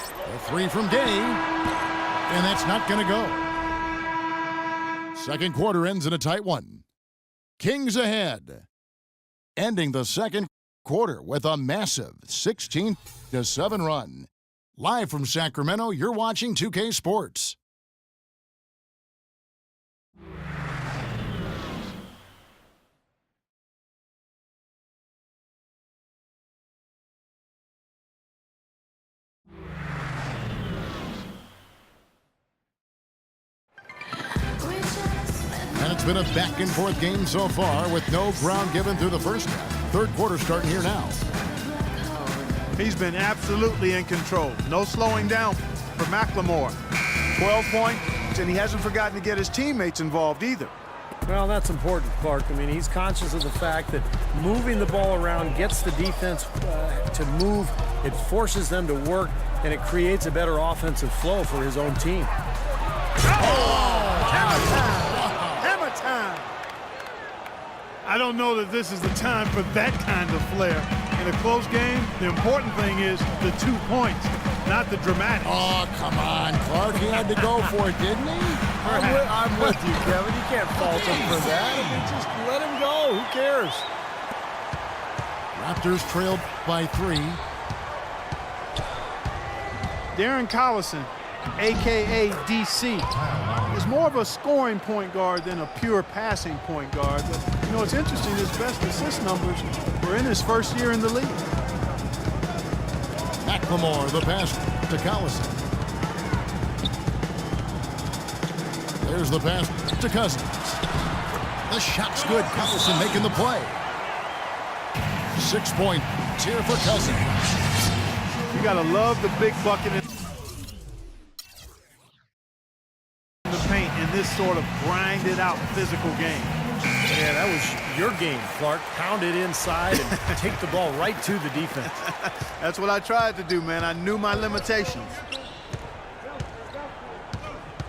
A three from Gay, and that's not going to go. Second quarter ends in a tight one. Kings ahead, ending the second quarter with a massive 16-7 run. Live from Sacramento, you're watching 2K Sports. And it's been a back-and-forth game so far with no ground given through the first half. Third quarter starting here now. He's been absolutely in control. No slowing down for McLemore. 12 points, and he hasn't forgotten to get his teammates involved either. Well, that's important, Clark. I mean, he's conscious of the fact that moving the ball around gets the defense to move. It forces them to work, and it creates a better offensive flow for his own team. Hammer time! Hammer time! I don't know that this is the time for that kind of flair. In a close game, the important thing is the 2 points, not the dramatics. Oh, come on, Clark. He had to go for it, didn't he? I'm with you, Kevin. You can't fault him for that. I mean, just let him go. Who cares? Raptors trailed by 3. Darren Collison, a.k.a. DC, is more of a scoring point guard than a pure passing point guard. But, you know, it's interesting, his best assist numbers were in his first year in the league. McLemore, the pass to Collison. There's the pass to Cousins. The shot's good. Collison making the play. 6-point here for Cousins. You gotta love the big bucket in the paint in this sort of grinded out physical game. Yeah, that was your game, Clark. Pound it inside and take the ball right to the defense. That's what I tried to do, man. I knew my limitations.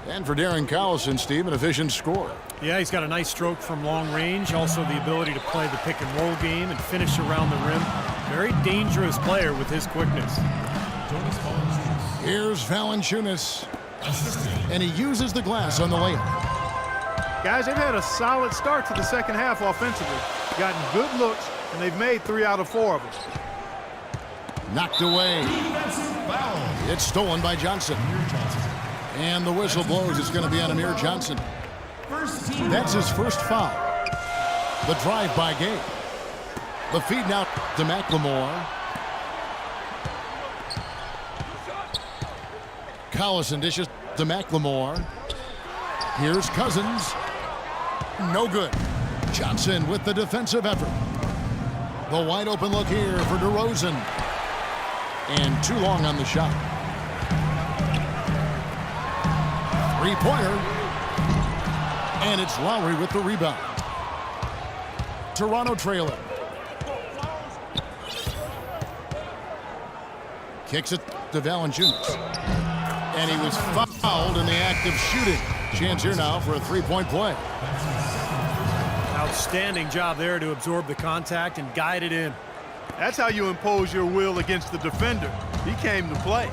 And for Darren Collison, Steve, an efficient scorer. Yeah, he's got a nice stroke from long range. Also the ability to play the pick and roll game and finish around the rim. Very dangerous player with his quickness. Here's Valanciunas. And he uses the glass on the layup. Guys, they've had a solid start to the second half offensively. Gotten good looks, and they've made 3 out of 4 of them. Knocked away. It's stolen by Johnson. And the whistle blows. It's going to be on Amir Johnson. That's his first foul. The drive by Gay. The feed now to McLemore. Collison dishes to McLemore. Here's Cousins. No good. Johnson with the defensive effort. The wide open look here for DeRozan. And too long on the shot. Three-pointer. And it's Lowry with the rebound. Toronto trailing. Kicks it to Valanciunas. And he was fouled in the act of shooting. Chance here now for a three-point play. Outstanding job there to absorb the contact and guide it in. That's how you impose your will against the defender. He came to play.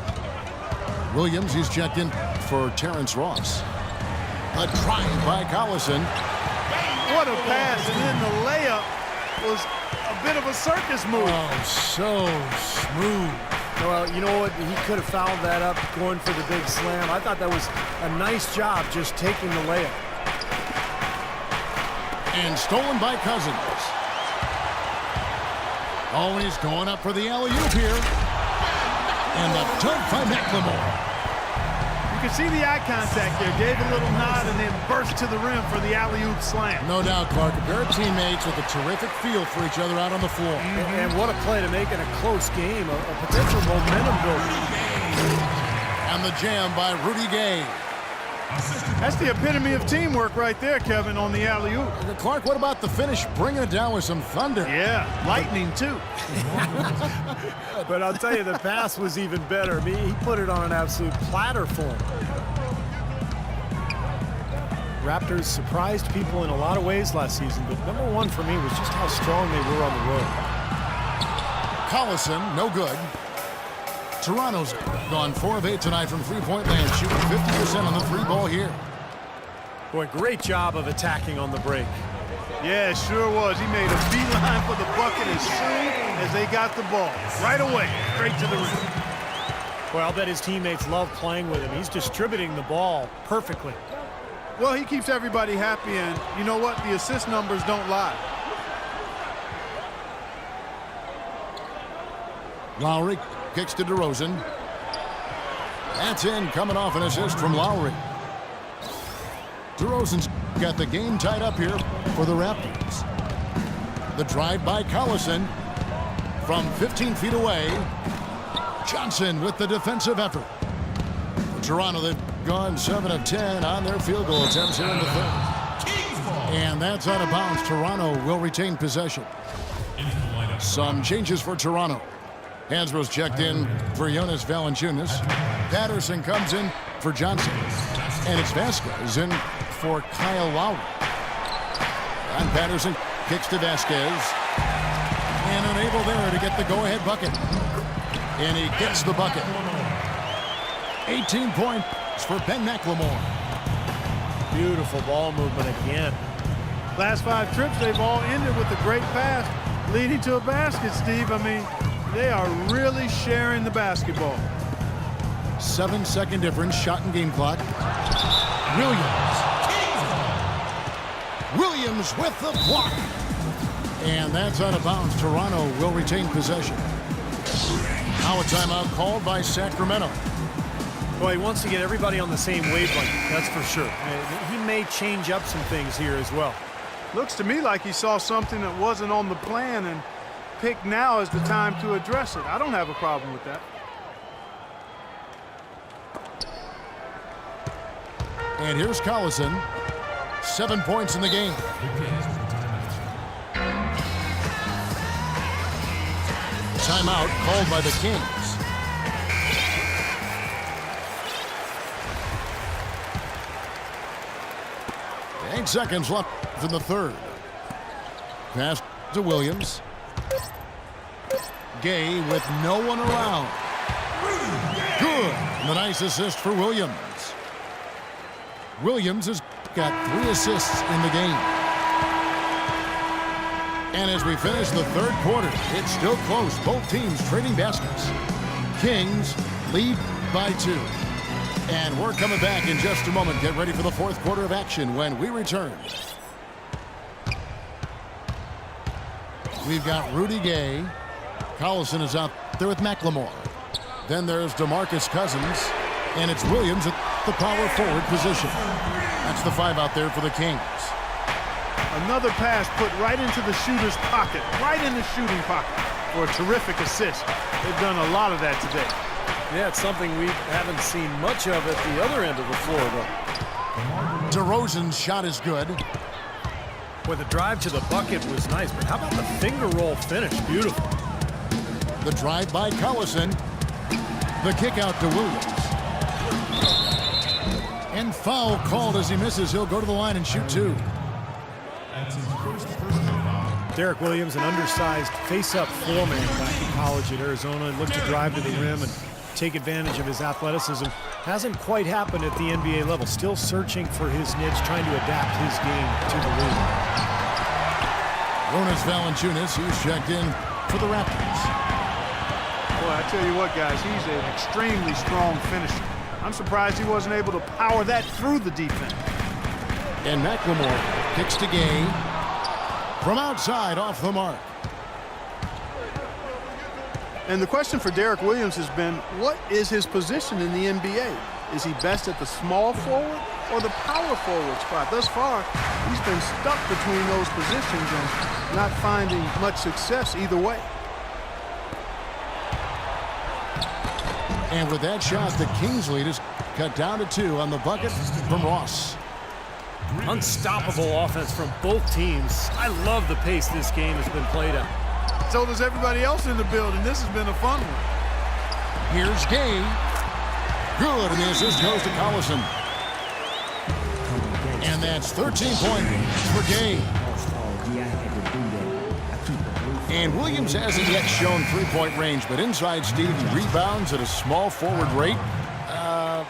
Williams, he's checked in for Terrence Ross. A drive by Collison. What a pass, and then the layup was a bit of a circus move. Oh, so smooth. Well, you know what? He could have fouled that up going for the big slam. I thought that was a nice job just taking the layup. And stolen by Cousins. Always going up for the alley-oop here. And the dunk by McLemore. You can see the eye contact there. Gave a little nod and then burst to the rim for the alley-oop slam. No doubt, Clark. A pair of teammates with a terrific feel for each other out on the floor. And what a play to make in a close game. A potential momentum builder. And the jam by Rudy Gay. That's the epitome of teamwork right there, Kevin, on the alley-oop. Clark, what about the finish? Bringing it down with some thunder. Yeah, lightning, too. But I'll tell you, the pass was even better. I mean, he put it on an absolute platter for him. Raptors surprised people in a lot of ways last season, but number one for me was just how strong they were on the road. Collison, no good. Toronto's gone 4 of 8 tonight from three-point land, shooting 50% on the three ball here. Boy, great job of attacking on the break. Yeah, it sure was. He made a beeline for the bucket as soon as they got the ball. Right away, straight to the rim. Well, I'll bet his teammates love playing with him. He's distributing the ball perfectly. Well, he keeps everybody happy, and you know what? The assist numbers don't lie. Lowry kicks to DeRozan. That's in, coming off an assist from Lowry. DeRozan's got the game tied up here for the Raptors. The drive by Collison from 15 feet away. Johnson with the defensive effort. For Toronto, they've gone 7 of 10 on their field goal attempts here in the third. And that's out of bounds. Toronto will retain possession. Some changes for Toronto. Hansbrough's checked in for Jonas Valanciunas. Patterson comes in for Johnson. And it's Vasquez in for Kyle Lowry. And Patterson kicks to Vasquez. And unable there to get the go-ahead bucket. And he gets the bucket. 18 points for Ben McLemore. Beautiful ball movement again. Last 5 trips, they've all ended with a great pass leading to a basket, Steve. I mean, they are really sharing the basketball. 7-second difference, shot and game clock. Williams with the block. And that's out of bounds. Toronto will retain possession. Now a timeout called by Sacramento. Boy, he wants to get everybody on the same wavelength, that's for sure. He may change up some things here as well. Looks to me like he saw something that wasn't on the plan and picked now as the time to address it. I don't have a problem with that. And here's Collison. 7 points in the game. Timeout called by the Kings. Eight seconds left in the third. Pass to Williams. Gay with no one around. Good. And the nice assist for Williams. Williams has got 3 assists in the game. And as we finish the third quarter, it's still close. Both teams trading baskets. Kings lead by 2. And we're coming back in just a moment. Get ready for the fourth quarter of action when we return. We've got Rudy Gay. Collison is out there with McLemore. Then there's DeMarcus Cousins. And it's Williams at the power forward position. That's the 5 out there for the Kings. Another pass put right into the shooter's pocket, right in the shooting pocket for a terrific assist. They've done a lot of that today. Yeah, it's something we haven't seen much of at the other end of the floor, though. DeRozan's shot is good. Boy, the drive to the bucket was nice, but how about the finger roll finish? Beautiful. The drive by Collison. The kick out to Williams. And foul called as he misses. He'll go to the line and shoot 2. Derek Williams, an undersized face-up 4-man back in college at Arizona, looked to drive to the rim and take advantage of his athleticism. Hasn't quite happened at the NBA level. Still searching for his niche, trying to adapt his game to the league. Jonas Valanciunas, he's checked in for the Raptors. Boy, I tell you what, guys, he's an extremely strong finisher. I'm surprised he wasn't able to power that through the defense. And McLemore kicks to Gay. From outside, off the mark. And the question for Derek Williams has been, what is his position in the NBA? Is he best at the small forward or the power forward spot? Thus far, he's been stuck between those positions and not finding much success either way. And with that shot, the Kings lead is cut down to 2 on the bucket from Ross. Unstoppable offense from both teams. I love the pace this game has been played at. So does everybody else in the building. This has been a fun one. Here's Gay. Good, and the assist goes to Collison. And that's 13 points for Gay. And Williams hasn't yet shown three-point range, but inside Steve, he rebounds at a small forward rate.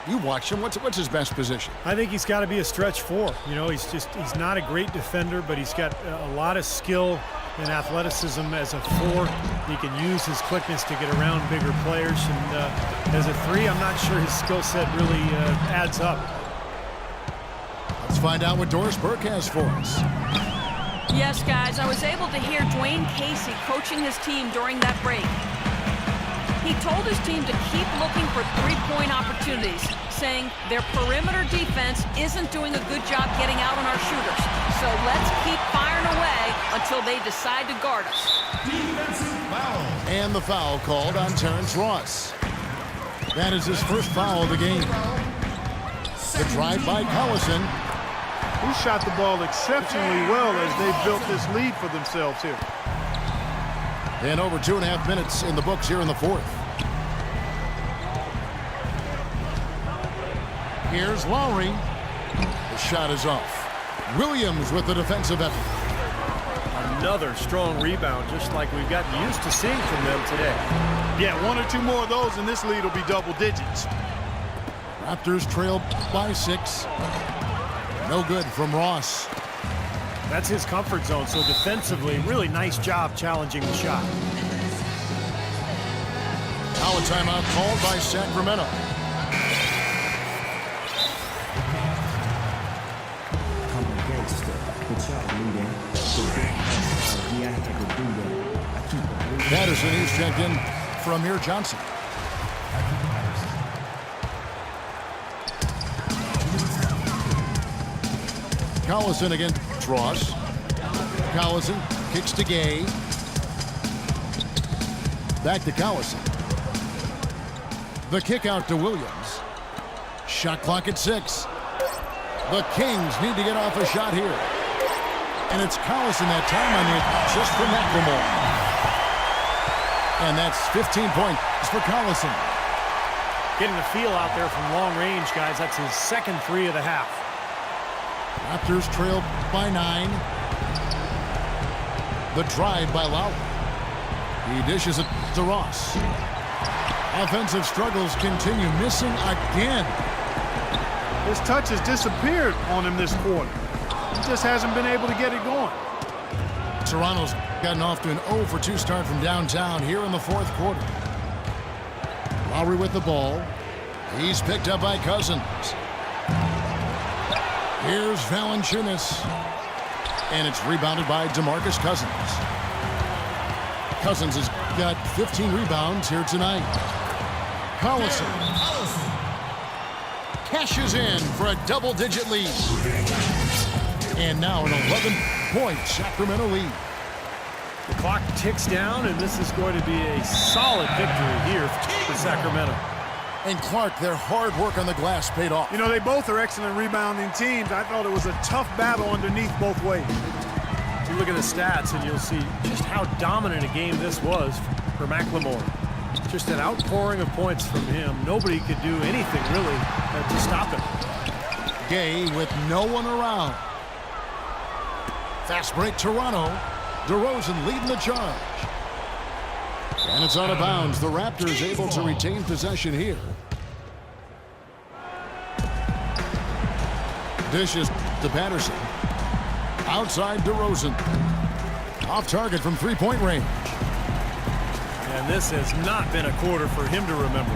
You watch him. What's his best position? I think he's got to be a stretch four. You know, he's not a great defender, but he's got a lot of skill and athleticism as a four. He can use his quickness to get around bigger players. And as a three, I'm not sure his skill set really adds up. Let's find out what Doris Burke has for us. Yes, guys, I was able to hear Dwayne Casey coaching his team during that break. He told his team to keep looking for three-point opportunities, saying their perimeter defense isn't doing a good job getting out on our shooters. So let's keep firing away until they decide to guard us. Defensive foul. And the foul called on Terrence Ross. That is his first foul of the game. The drive by Collison. He shot the ball exceptionally well as they built this lead for themselves here. And over 2.5 minutes in the books here in the fourth. Here's Lowry. The shot is off. Williams with the defensive effort. Another strong rebound, just like we've gotten used to seeing from them today. Yeah, one or two more of those and this lead will be double digits. Raptors trail by 6. No good from Ross. That's his comfort zone, so defensively, really nice job challenging the shot. Now a timeout called by Sacramento. Patterson is checked in from Amir Johnson. Collison against Ross. Collison kicks to Gay. Back to Collison. The kick out to Williams. Shot clock at 6. The Kings need to get off a shot here. And it's Collison that time on the assist for McLemore. And that's 15 points for Collison. Getting the feel out there from long range, guys. That's his second three of the half. Raptors trail by 9. The drive by Lowry. He dishes it to Ross. Offensive struggles continue, missing again. His touch has disappeared on him this quarter. He just hasn't been able to get it going. Toronto's gotten off to an 0 for 2 start from downtown here in the fourth quarter. Lowry with the ball. He's picked up by Cousins. Here's Valanciunas. And it's rebounded by DeMarcus Cousins. Cousins has got 15 rebounds here tonight. Collison cashes in for a double-digit lead. And now an 11-point Sacramento lead. The clock ticks down, and this is going to be a solid victory here for Sacramento. And Clark, their hard work on the glass paid off. You know, they both are excellent rebounding teams. I thought it was a tough battle underneath both ways. You look at the stats, and you'll see just how dominant a game this was for McLemore. Just an outpouring of points from him. Nobody could do anything, really, to stop him. Gay with no one around. Fast break, Toronto. DeRozan leading the charge. And it's out of bounds. The Raptors able to retain possession here. Dishes to Patterson. Outside DeRozan. Off target from three-point range. And this has not been a quarter for him to remember.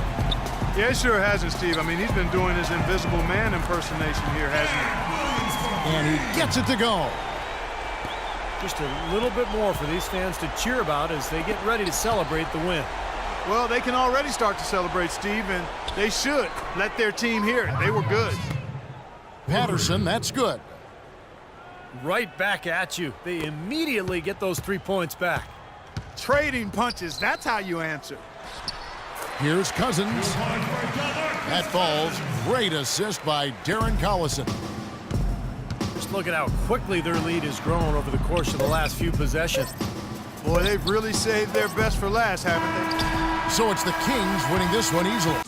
Yeah, it sure hasn't, Steve. I mean, he's been doing his Invisible Man impersonation here, hasn't he? And he gets it to go. Just a little bit more for these fans to cheer about as they get ready to celebrate the win. Well, they can already start to celebrate, Steve, and they should let their team hear it. They were good. Patterson, that's good. Right back at you. They immediately get those 3 points back. Trading punches, that's how you answer. Here's Cousins. That falls. Great assist by Darren Collison. Just look at how quickly their lead has grown over the course of the last few possessions. Boy, they've really saved their best for last, haven't they? So it's the Kings winning this one easily.